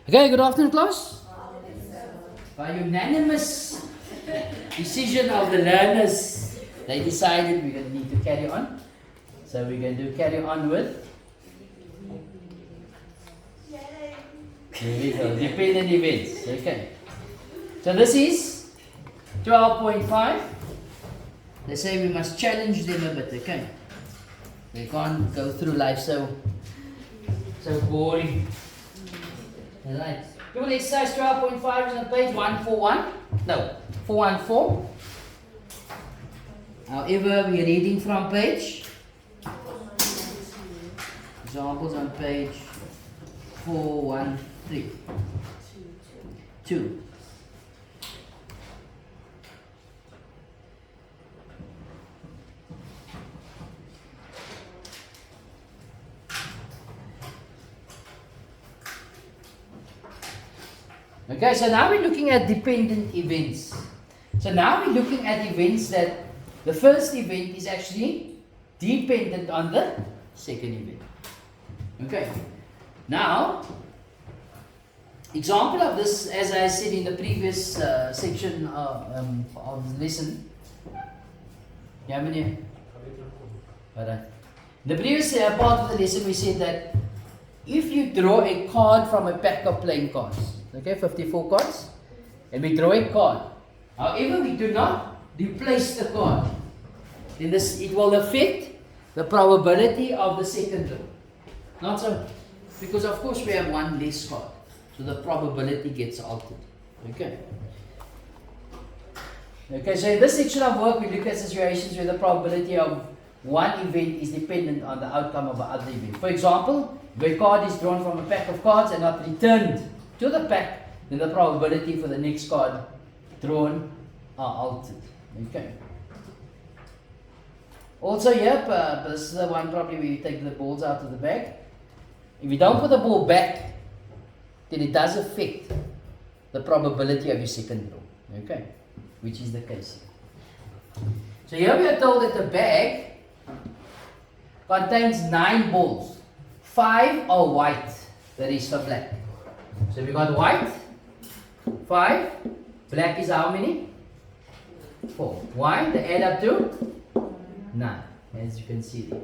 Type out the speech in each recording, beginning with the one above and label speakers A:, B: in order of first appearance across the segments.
A: Okay, good afternoon, class. By unanimous decision of the learners, they decided we're going to need to carry on. So we're going to carry on with. There we go, dependent events. Okay. So this is 12.5. They say we must challenge them a bit, okay? They can't go through life so boring. Alright. People, exercise 12.5 is on page 141. No, 414. However, we're reading from page. Examples on page 413. 2. Okay, so now we're looking at dependent events. So now we're looking at events that the first event is actually dependent on the second event. Okay, now, example of this, as I said in the previous section of the lesson. Yeah, meneer? Alright. In the previous part of the lesson, we said that if you draw a card from a pack of playing cards, okay, 54 cards, and we draw a card. However, we do not replace the card, then it will affect the probability of the second draw. Not so, because of course we have one less card, so the probability gets altered. Okay. Okay, so in this section of work, we look at situations where the probability of one event is dependent on the outcome of another event. For example, if a card is drawn from a pack of cards and not returned to the pack, then the probability for the next card drawn are altered. Okay. Also here, this is the one probably where you take the balls out of the bag. If you don't put the ball back, then it does affect the probability of your second draw. Okay, which is the case here. So here we are told that the bag contains 9 balls. 5 are white, the rest are black. So we got white, 5, black is how many? 4. Why? They add up to 9, as you can see there.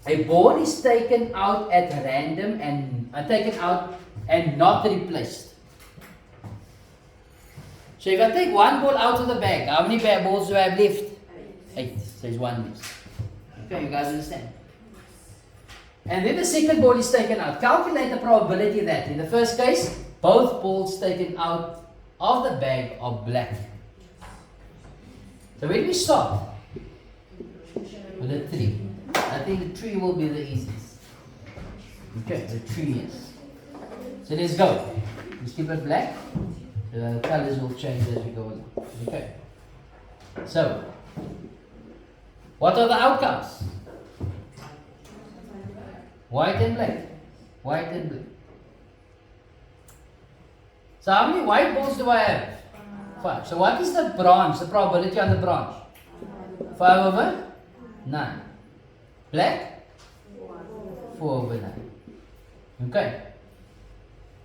A: A ball is taken out at random and not replaced. So if I take one ball out of the bag, how many balls do I have left? 8. So there's one left. Okay, you guys understand? And then the second ball is taken out. Calculate the probability that, in the first case, both balls taken out of the bag are black. So where do we start? With a 3. I think the 3 will be the easiest. Okay, the 3 is. So let's go. Let's keep it black. The colors will change as we go along. Okay. So, what are the outcomes? White and black. White and black. So how many white balls do I have? 5. So what is the branch, the probability on the branch? 5 over 9. Black? 4 over 9. Okay.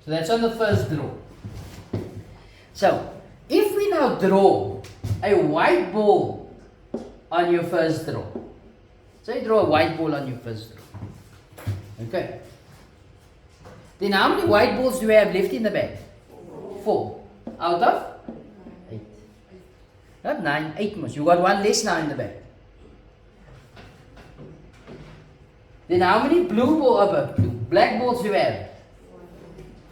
A: So that's on the first draw. So, if we now draw a white ball on your first draw. So you draw a white ball on your first draw. Okay. Then how many white balls do we have left in the bag? 4. Out of 8. Not 9, 8 most. You got one less now in the bag. Then how many black balls do we have?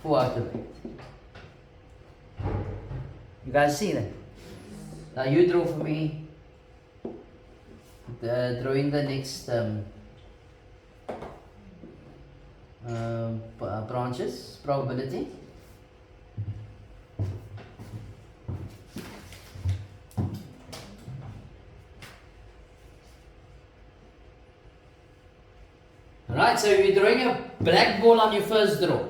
A: 4 out of 8. You guys see that? Now you draw for me. Drawing the next branches, probability. Alright, so you're drawing a black ball on your first draw.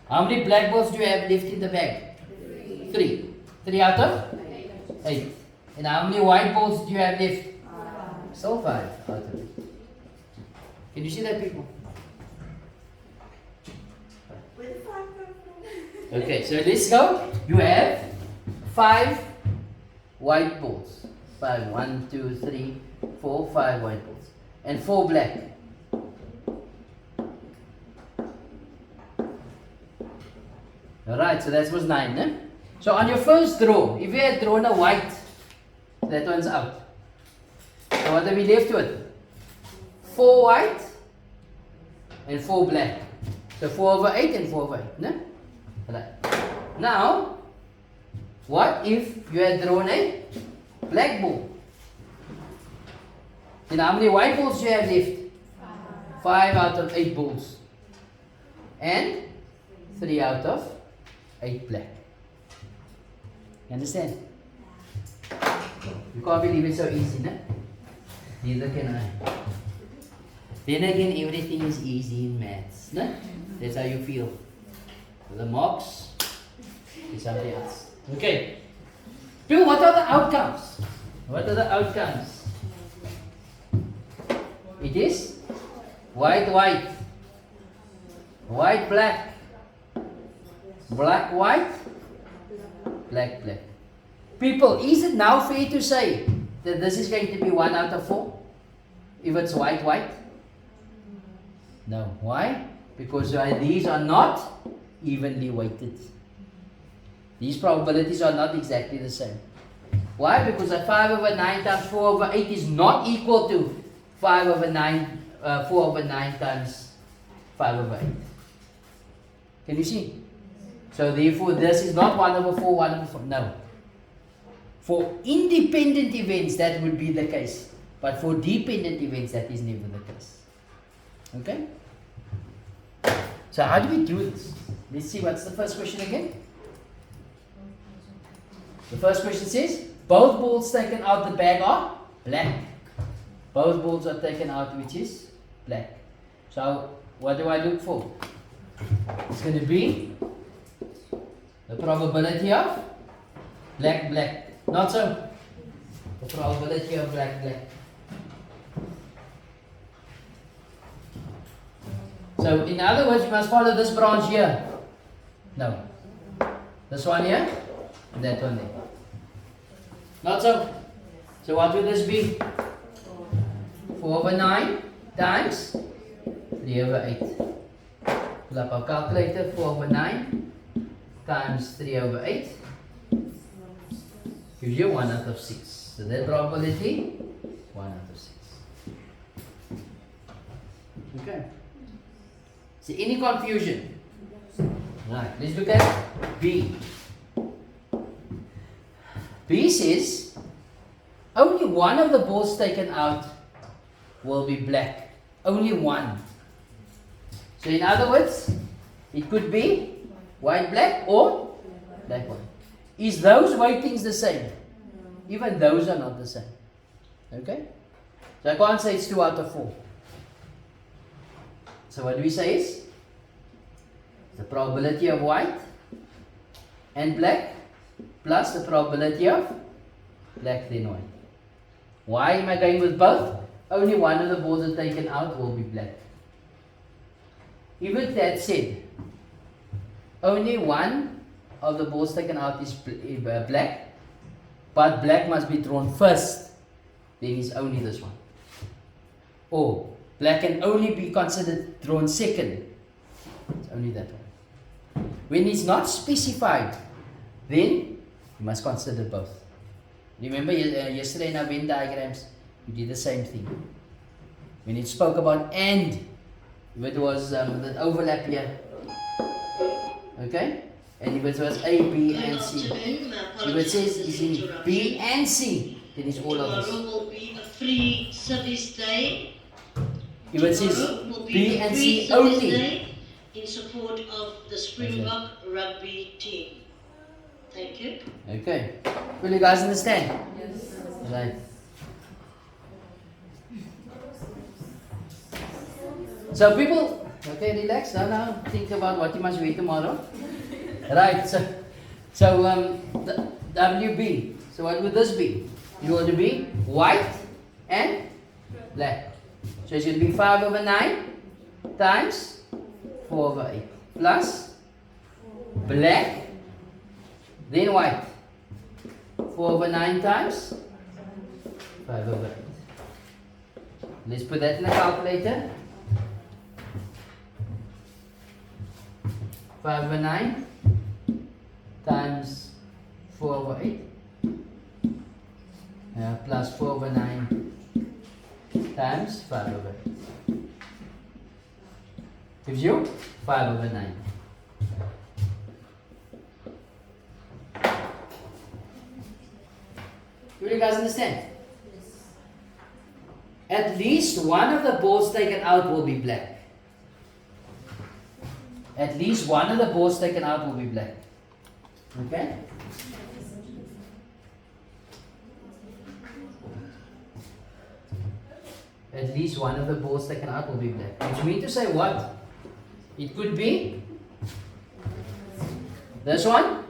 A: How many black balls do you have left in the bag? 3. 3 out of 8. And how many white balls do you have left? Still 5 out of 8. Can you see that, people? Okay, so let's go. You have 5 white balls. 5, 1, 2, 3, 4, 5 white balls. And 4 black. Alright, so that was 9, eh? So on your first draw, if you had drawn a white, that one's out. So what are we left with? 4 white and 4 black. So 4 over 8 and 4 over 8, no? Right. Now, what if you had drawn a black ball? Then how many white balls do you have left? 5 out of 8 balls. And 3 out of 8 black. You understand? You can't believe it's so easy, no? Neither can I. Then again, everything is easy in maths, no? That's how you feel. The marks is something else. Okay. Bill, what are the outcomes? What are the outcomes? It is white, white, white, black, black, white, black, black. People, is it now fair to say that this is going to be 1 out of 4? If it's white, white? No. Why? Because these are not evenly weighted. These probabilities are not exactly the same. Why? Because a 5 over 9 times 4 over 8 is not equal to 4 over 9 times 5 over 8. Can you see? So therefore this is not 1 over 4, 1 over 4. No. For independent events that would be the case. But for dependent events that is never the case. Okay? So how do we do this? Let's see, what's the first question again? The first question says, both balls taken out the bag are black. Both balls are taken out, which is black. So what do I look for? It's going to be the probability of black, black. Not so. The probability of black, black. So in other words, you must follow this branch here. No. This one here, and that one there. Not so. So what will this be? 4 over 9 times 3 over 8. Pull up our calculator. 4 over 9 times 3 over 8 gives you 1 out of 6. So that probability, 1 out of 6. Okay. See any confusion? Right, let's look at B. B says only one of the balls taken out will be black. Only one. So in other words, it could be white, black or black, white. Is those weightings the same? Even those are not the same. Okay? So I can't say it's 2 out of 4. So what do we say is the probability of white and black plus the probability of black then white. Why am I going with both? Only one of the balls that taken out will be black. Even that said, only one of the balls taken out is black, but black must be drawn first, then it's only this one. Or black can only be considered drawn second, it's only that one. When it's not specified, then you must consider both. Remember yesterday in our Venn diagrams, we did the same thing. When it spoke about and, if it was the overlap here, okay? And if it was A, B, and C. If it says it's in B and C, then it's all of this.
B: Tomorrow will be a free service day.
A: If it says B and C only,
B: in support of the Springbok rugby team. Thank you.
A: Okay. Will you guys understand?
C: Yes.
A: Right. So people, okay, relax. Now think about what you must wear tomorrow. Right. So the WB. So what would this be? It would be white and black. So it should be 5 over 9 times 4 over 8 plus black, then white. 4 over 9 times 5 over 8. Let's put that in the calculator. 5 over 9 times 4 over 8 plus 4 over 9 times 5 over 8 gives you 5 over 9. Do you guys understand? At least one of the boards taken out will be black. At least one of the boards taken out will be black. Okay? At least one of the boards taken out will be black. Which means to say what? It could be this one,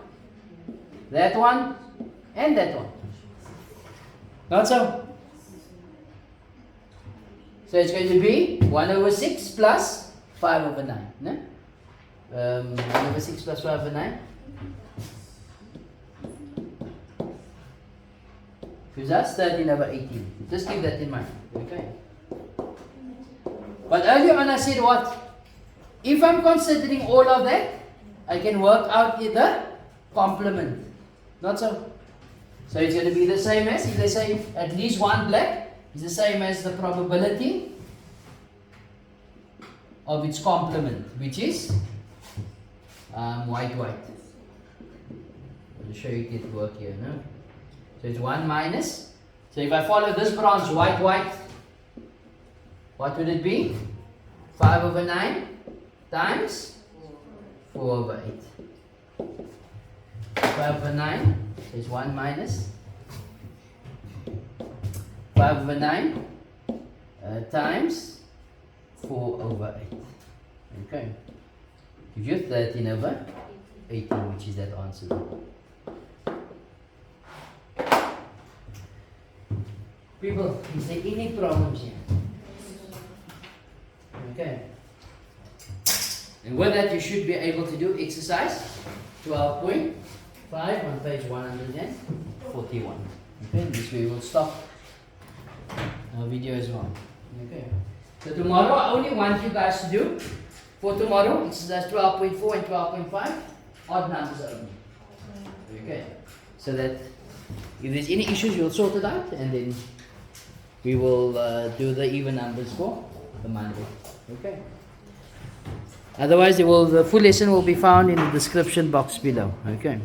A: that one, and that one. Not so. So it's going to be 1 over 6 plus 5 over 9. No? 1 over 6 plus 5 over 9 gives us 13 over 18. Just keep that in mind. Okay. But earlier on I said what? If I'm considering all of that, I can work out the complement. Not so. So it's going to be the same as, if they say at least one black, it's the same as the probability of its complement, which is white. I'll show you it work here. No? So it's 1 minus. So if I follow this branch, white, what would it be? 5 over 9 times 4 over 8. 5 over 9 is 1 minus 5 over 9 times 4 over 8. Okay. Gives you 13 over 18, which is that answer. People, is there any problems here? Okay. And with that, you should be able to do exercise 12.5 on page 141. Okay, this way we'll stop our video as well. Okay. So tomorrow, I only want you guys to do, for tomorrow, exercise 12.4 and 12.5, odd numbers only. Okay. So that if there's any issues, you'll sort it out, and then we will do the even numbers for the Monday. Okay. Otherwise, the full lesson will be found in the description box below. Okay.